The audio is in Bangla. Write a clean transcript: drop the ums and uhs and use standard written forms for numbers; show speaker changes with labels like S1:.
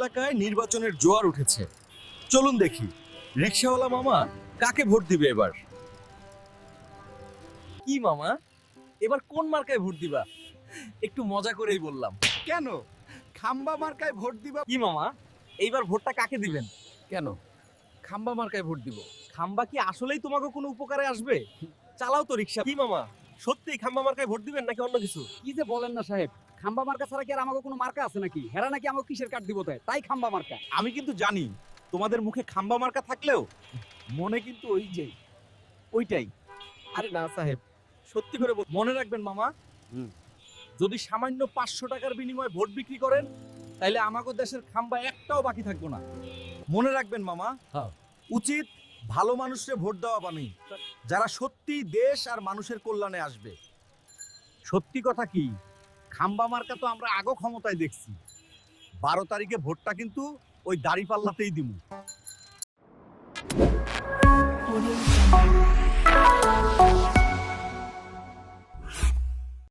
S1: এলাকায় নির্বাচনের জোয়ার উঠেছে। চলুন দেখি রিকশাওয়ালা মামা কাকে ভোট দিবে এবার। কি মামা, এবার কোন মার্কায় ভোট দিবা? একটু মজা করেই বললাম।
S2: কেন খাম্বা মার্কায় ভোট দিবা?
S1: কি মামা, এইবার ভোটটা কাকে দিবেন?
S2: কেন খাম্বা মার্কায় ভোট দিব?
S1: খাম্বা কি আসলেই তোমাকে কোনো উপকারে আসবে? চালাও তো রিকশা। কি মামা, সত্যি খাম্বা মার্কায় ভোট দিবেন নাকি অন্য কিছু?
S3: কি যে বলেন না সাহেব, খাম্বা মার্কা ছাড়া কি আর আমাকে কোনো মার্কা আছে নাকি? হেরা নাকি আমাকে কিসের কার্ড দিব? তাই খাম্বা মার্কা।
S1: আমি কিন্তু জানি তোমাদের মুখে খাম্বা মার্কা থাকলেও
S2: মনে কিন্তু ওইটাই।
S1: আরে না সাহেব, সত্যি করে মনে রাখবেন মামা, যদি সামান্য 500 টাকার বিনিময়ে ভোট বিক্রি করেন তাহলে আমাগো দেশের খাম্বা একটাও বাকি থাকবো না। মনে রাখবেন মামা,
S2: হ্যাঁ।
S1: উচিত ভালো মানুষকে ভোট দেওয়া বানি, যারা সত্যি দেশ আর মানুষের কল্যাণে আসবে। সত্যি কথা কি, খাম্বা মার্কা তো আমরা আগো ক্ষমতায় দেখছি। 12 তারিখে ভোটটা কিন্তু ওই দাড়িপাল্লাতেই দিমু।
S4: Audio Jungle.